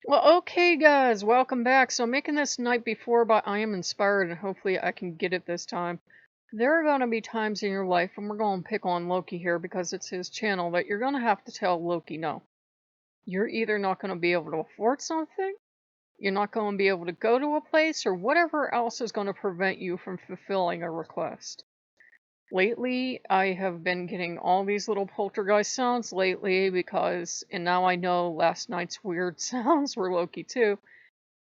Well, okay, guys, welcome back. So, I'm making this night before, but I am inspired, and hopefully, I can get it this time. There are going to be times in your life, and we're going to pick on Loki here because it's his channel, that you're going to have to tell Loki no. You're either not going to be able to afford something, you're not going to be able to go to a place, or whatever else is going to prevent you from fulfilling a request. Lately, I have been getting all these little poltergeist sounds lately because, and now I know last night's weird sounds were Loki too.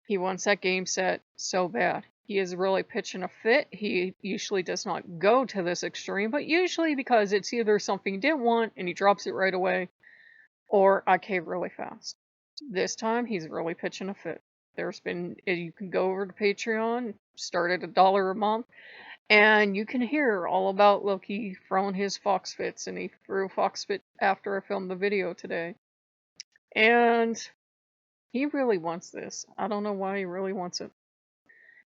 He wants that game set so bad. He is really pitching a fit. He usually does not go to this extreme, but usually because it's either something he didn't want and he drops it right away, or I cave really fast. This time, he's really pitching a fit. You can go over to Patreon, start at $1 a month, and you can hear all about Loki throwing his fox fits, and he threw a fox fit after I filmed the video today. And he really wants this. I don't know why he really wants it.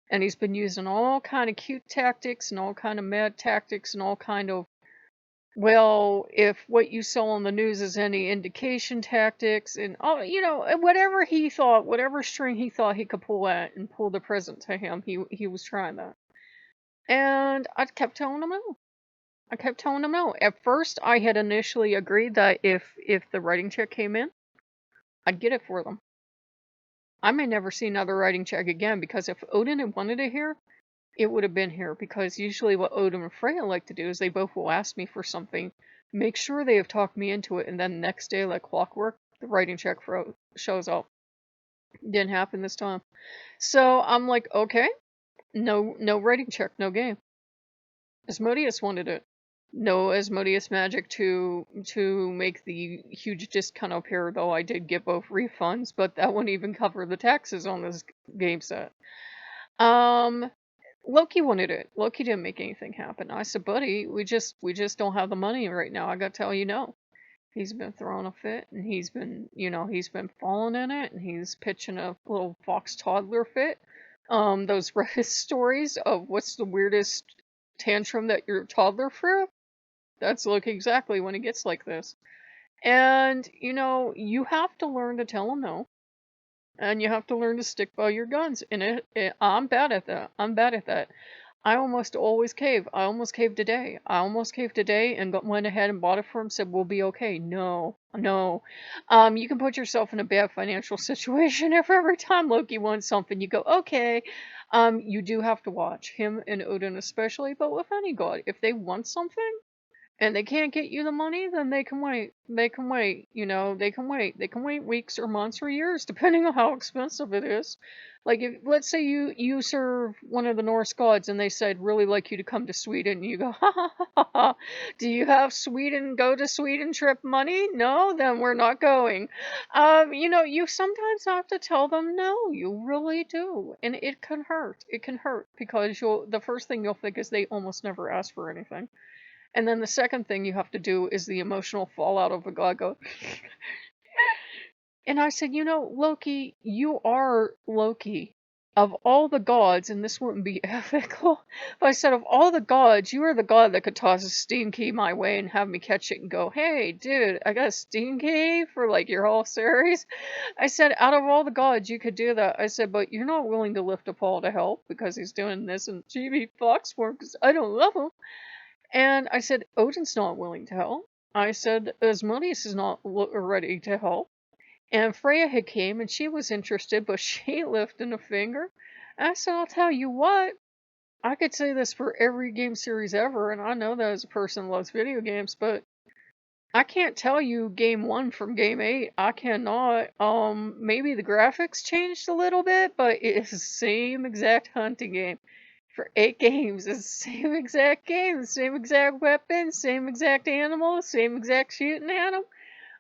And he's been using all kind of cute tactics and all kind of mad tactics and all kind of, well, if what you saw on the news is any indication tactics and all, whatever he thought, whatever string he thought he could pull at and pull the present to him, he was trying that. And I kept telling him no. I kept telling him no. At first, I had initially agreed that if the writing check came in, I'd get it for them. I may never see another writing check again because if Odin had wanted it here, it would have been here. Because usually what Odin and Freya like to do is they both will ask me for something, make sure they have talked me into it, and then the next day, like clockwork, the writing check shows up. Didn't happen this time. So I'm like, okay, no writing check, no game. Asmodeus wanted it. No Asmodeus magic to make the huge discount up here, though I did get both refunds, but that wouldn't even cover the taxes on this game set. Loki wanted it. Loki didn't make anything happen. I said, buddy, we just don't have the money right now. I gotta tell you no. He's been throwing a fit, and he's been falling in it, and he's pitching a little fox toddler fit. Those Reddit stories of what's the weirdest tantrum that your toddler threw? That's like exactly when it gets like this. And, you have to learn to tell them no. And you have to learn to stick by your guns. And I'm bad at that. I'm bad at that. I almost always cave. I almost caved today. I almost caved today and went ahead and bought it for him, said, we'll be okay. No, no. You can put yourself in a bad financial situation if every time Loki wants something, you go, okay. You do have to watch him and Odin especially, but with any god. If they want something, and they can't get you the money, then they can wait. They can wait. They can wait. They can wait weeks or months or years, depending on how expensive it is. Like, if let's say you serve one of the Norse gods, and they said, "Really like you to come to Sweden," and you go, "Ha ha ha ha ha! Do you have go to Sweden trip money? No, then we're not going." You sometimes have to tell them no. You really do, and it can hurt. It can hurt because the first thing you'll think is they almost never ask for anything. And then the second thing you have to do is the emotional fallout of a god go. And I said, Loki, you are Loki. Of all the gods, and this wouldn't be ethical, but I said, of all the gods, you are the god that could toss a steam key my way and have me catch it and go, hey, dude, I got a steam key for like your whole series. I said, out of all the gods, you could do that. I said, but you're not willing to lift a paw to help because he's doing this and GB Fox for him because I don't love him. And I said, Odin's not willing to help. I said, Asmodeus is not ready to help. And Freya had came and she was interested, but she lifted a finger. And I said, I'll tell you what, I could say this for every game series ever, and I know that as a person who loves video games, but I can't tell you game 1 from game 8. I cannot. Maybe the graphics changed a little bit, but it is the same exact hunting game. For 8 games, it's the same exact game, the same exact weapon, same exact animal, same exact shooting at them.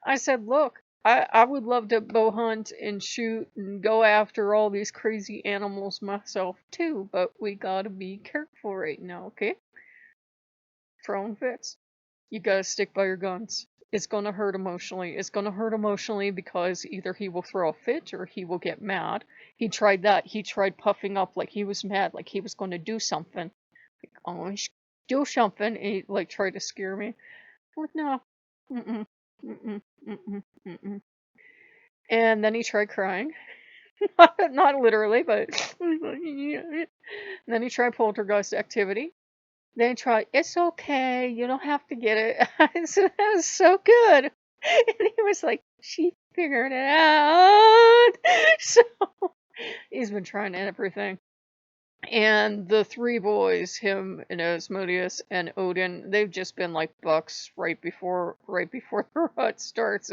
I said, look, I would love to bow hunt and shoot and go after all these crazy animals myself too, but we gotta be careful right now, okay? Throwing fits. You gotta stick by your guns. It's gonna hurt emotionally. It's gonna hurt emotionally because either he will throw a fit or he will get mad. He tried that. He tried puffing up like he was mad, like he was gonna do something. Like, oh, do something. And he like tried to scare me. I'm like, no. Mm-mm. Mm-mm. Mm-mm. Mm-mm. And then he tried crying. Not literally, but and then he tried poltergeist activity. Then he tried, it's okay, you don't have to get it. I said, that was so good. And he was like, she figured it out. So he's been trying everything. And the three boys, him and Asmodeus and Odin, they've just been like bucks right before the rut starts.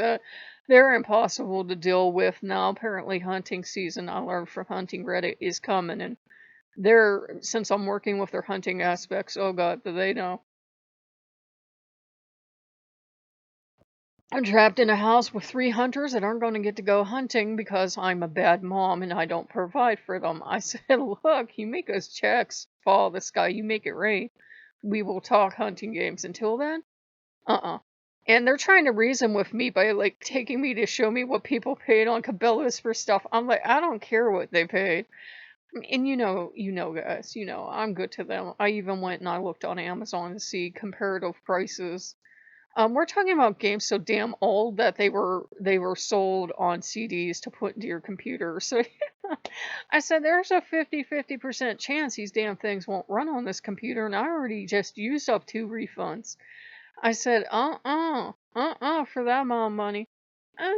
They're impossible to deal with now. Apparently, hunting season, I learned from Hunting Reddit, is coming, and since I'm working with their hunting aspects, oh god, do they know. I'm trapped in a house with three hunters that aren't going to get to go hunting because I'm a bad mom and I don't provide for them. I said, look, you make us checks, follow the sky, you make it rain. We will talk hunting games. Until then, uh-uh. And they're trying to reason with me by like taking me to show me what people paid on Cabela's for stuff. I'm like, I don't care what they paid. And guys, I'm good to them. I even went and I looked on Amazon to see comparative prices. We're talking about games so damn old that they were sold on CDs to put into your computer. So I said there's a 50% chance these damn things won't run on this computer, and I already just used up 2 refunds. I said, for that amount of money. Uh,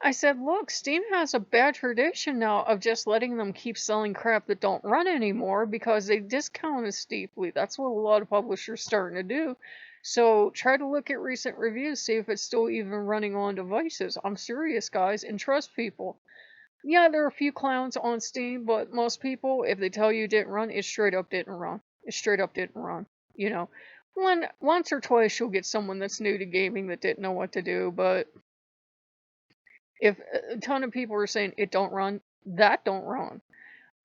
I said, look, Steam has a bad tradition now of just letting them keep selling crap that don't run anymore because they discount it steeply. That's what a lot of publishers starting to do. So try to look at recent reviews, see if it's still even running on devices. I'm serious, guys, and trust people. Yeah, there are a few clowns on Steam, but most people, if they tell you it didn't run, it straight up didn't run. It straight up didn't run. You know, once or twice you'll get someone that's new to gaming that didn't know what to do, but if a ton of people are saying it don't run, that don't run.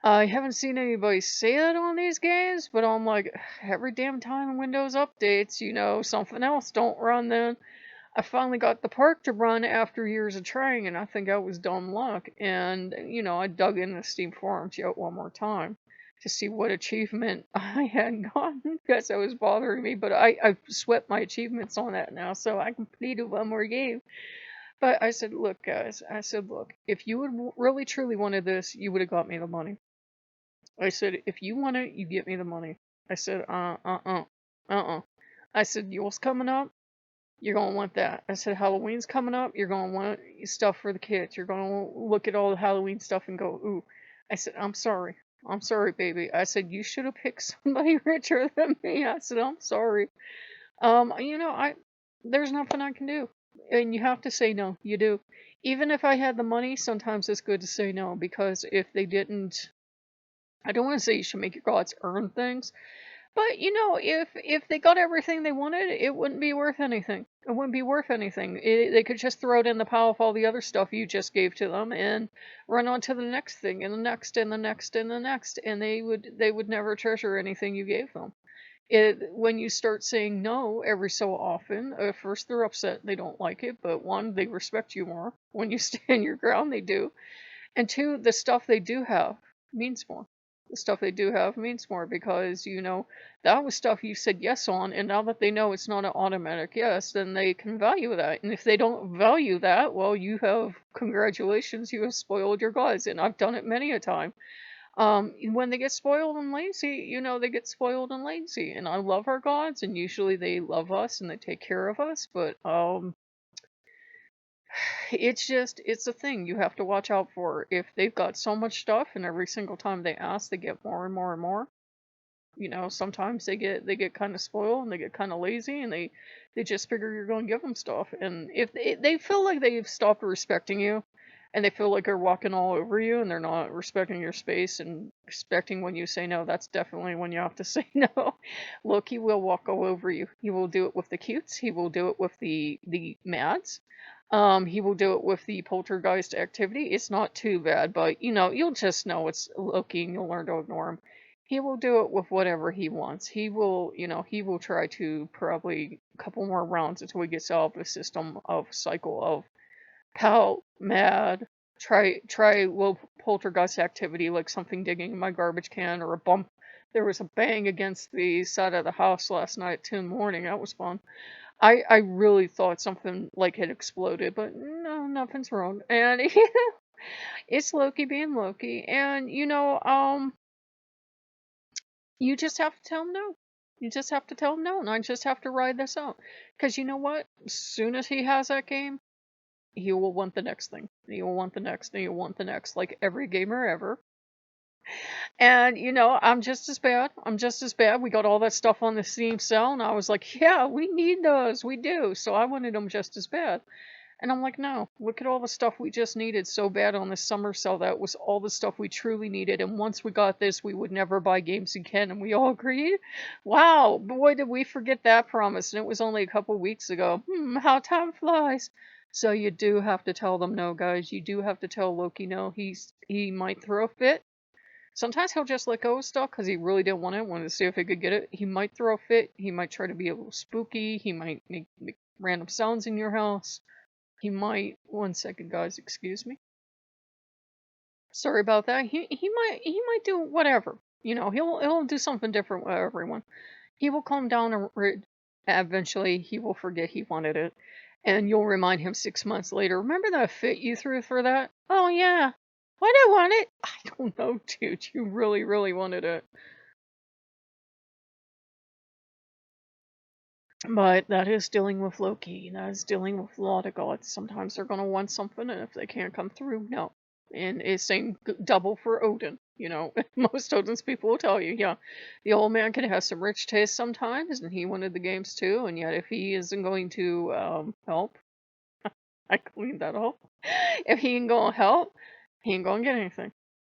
I haven't seen anybody say that on these games, but I'm like, every damn time Windows updates, something else don't run then. I finally got the park to run after years of trying, and I think I was dumb luck. And, I dug into Steam forums yet one more time to see what achievement I had gotten because it was bothering me. But I've swept my achievements on that now, so I completed one more game. But I said, look, guys, look, if you would really truly wanted this, you would have got me the money. I said, if you want it, you get me the money. I said, I said, Yule's coming up, you're going to want that. I said, Halloween's coming up, you're going to want stuff for the kids. You're going to look at all the Halloween stuff and go, ooh. I said, I'm sorry. I'm sorry, baby. I said, you should have picked somebody richer than me. I said, I'm sorry. There's nothing I can do. And you have to say no. You do. Even if I had the money, sometimes it's good to say no because if they didn't, I don't want to say you should make your gods earn things, but if they got everything they wanted, it wouldn't be worth anything. It wouldn't be worth anything. They could just throw it in the pile of all the other stuff you just gave to them and run on to the next thing and the next and the next and the next, and they would never treasure anything you gave them. When you start saying no every so often, at first they're upset, they don't like it, but one, they respect you more. When you stand your ground, they do. And two, the stuff they do have means more. The stuff they do have means more because, that was stuff you said yes on, and now that they know it's not an automatic yes, then they can value that. And if they don't value that, well, congratulations, you have spoiled your gods, and I've done it many a time. When they get spoiled and lazy, they get spoiled and lazy. And I love our gods, and usually they love us and they take care of us. But it's a thing you have to watch out for. If they've got so much stuff, and every single time they ask, they get more and more and more. Sometimes they get kind of spoiled and they get kind of lazy, and they just figure you're going to give them stuff. And if they feel like they've stopped respecting you, and they feel like they're walking all over you and they're not respecting your space and respecting when you say no, that's definitely when you have to say no. Loki will walk all over you. He will do it with the cutes. He will do it with the mads. He will do it with the poltergeist activity. It's not too bad, but you'll just know it's Loki and you'll learn to ignore him. He will do it with whatever he wants. He will try to probably a couple more rounds until he gets out of the system of cycle of pout, mad, try little poltergeist activity like something digging in my garbage can or a bump. There was a bang against the side of the house last night at 2 in the morning. That was fun. I really thought something like had exploded, but no, nothing's wrong. And it's Loki being Loki, and you just have to tell him no. You just have to tell him no, and I just have to ride this out. Because you know what? As soon as he has that game, he will want the next thing. He will want the next, and he'll want the next, like every gamer ever. And I'm just as bad. I'm just as bad. We got all that stuff on the Steam sale, and I was like, yeah, we need those. We do. So I wanted them just as bad. And I'm like, no, look at all the stuff we just needed so bad on the summer sale. That was all the stuff we truly needed. And once we got this, we would never buy games again. And we all agreed. Wow, boy, did we forget that promise. And it was only a couple weeks ago. How time flies. So you do have to tell them no, guys. You do have to tell Loki no. He might throw a fit. Sometimes he'll just let go of stuff because he really didn't want it, wanted to see if he could get it. He might throw a fit. He might try to be a little spooky. He might make random sounds in your house. He might. One second, guys. Excuse me. Sorry about that. He might do whatever. He'll do something different with everyone. He will calm down and eventually he will forget he wanted it, and you'll remind him 6 months later. Remember that fit you threw for that? Oh yeah. Why did I want it? I don't know, dude. You really, really wanted it. But that is dealing with Loki. That is dealing with a lot of gods. Sometimes they're going to want something, and if they can't come through, no. And it's same double for Odin. Most Odin's people will tell you, yeah, the old man can have some rich taste sometimes, and he wanted the games too. And yet, if he isn't going to help, I cleaned that up. If he ain't going to help, he ain't going to get anything.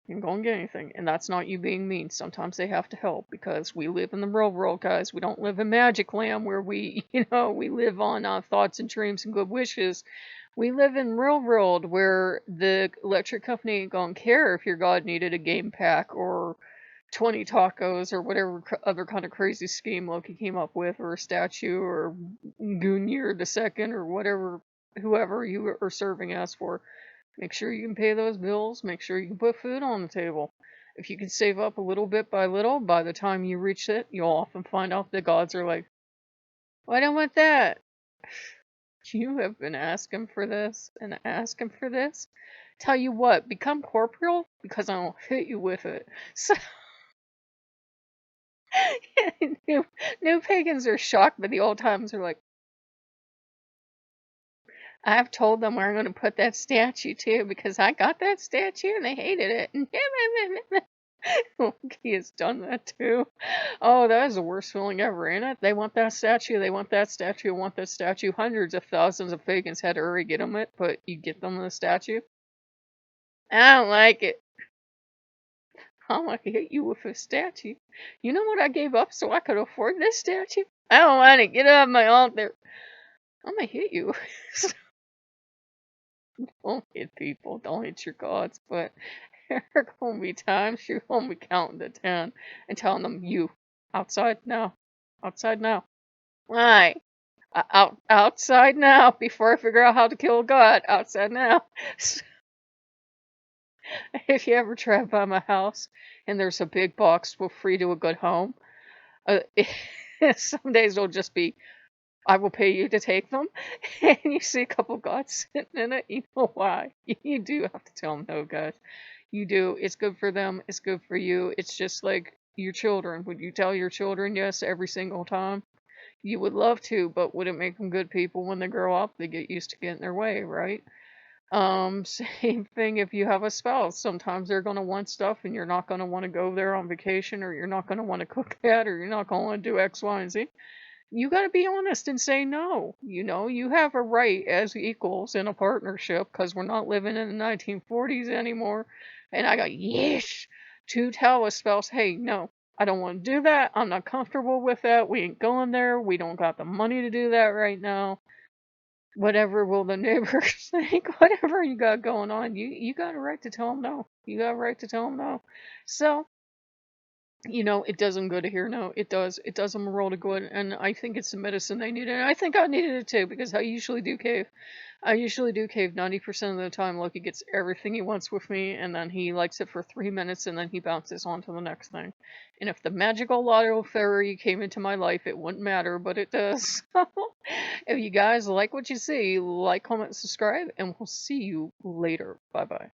You can go and get anything, and that's not you being mean. Sometimes they have to help because we live in the real world, guys. We don't live in Magic Land where we live on thoughts and dreams and good wishes. We live in real world where the electric company ain't gonna care if your god needed a game pack or 20 tacos or whatever other kind of crazy scheme Loki came up with, or a statue, or Gungnir the second, or whatever, whoever you are serving us for. Make sure you can pay those bills. Make sure you can put food on the table. If you can save up a little bit by little, by the time you reach it, you'll often find out the gods are like, "Well, I don't want that." You have been asking for this and asking for this. Tell you what, become corporeal because I'll hit you with it. So, new pagans are shocked, but the old timers are like, I've told them where I'm going to put that statue too because I got that statue and they hated it. He has done that too. Oh, that is the worst feeling ever, ain't it? They want that statue, they want that statue, want that statue. Hundreds of thousands of pagans had to already get them it, but you get them the statue. I don't like it. I'm gonna hit you with a statue. You know what I gave up so I could afford this statue? I don't want it. Get off my altar. I'm gonna hit you. Don't hit people. Don't hit your gods. But there are gonna be times you're gonna be counting to 10 and telling them, you, outside now. Outside now. Why? Outside now, before I figure out how to kill a god. Outside now. If you ever drive by my house and there's a big box with free to a good home, uh, some days it'll just be, I will pay you to take them. And you see a couple gods sitting in it, you know why. You do have to tell them no, guys. You do. It's good for them. It's good for you. It's just like your children. Would you tell your children yes every single time? You would love to, but would it make them good people when they grow up? They get used to getting their way, right? Same thing if you have a spouse. Sometimes they're going to want stuff and you're not going to want to go there on vacation, or you're not going to want to cook that, or you're not going to want to do X, Y, and Z. You got to be honest and say no. You have a right as equals in a partnership because we're not living in the 1940s anymore. And I got yes to tell a spouse, hey, no, I don't want to do that. I'm not comfortable with that. We ain't going there. We don't got the money to do that right now. Whatever will the neighbors think, whatever you got going on, you got a right to tell them no. You got a right to tell them no. So It does them good to hear. No, it does. It does them a world of good, and I think it's the medicine they needed. And I think I needed it too because I usually do cave. I usually do cave 90% of the time. Loki gets everything he wants with me, and then he likes it for 3 minutes, and then he bounces on to the next thing. And if the magical lotto fairy came into my life, it wouldn't matter, but it does. If you guys like what you see, like, comment, subscribe, and we'll see you later. Bye bye.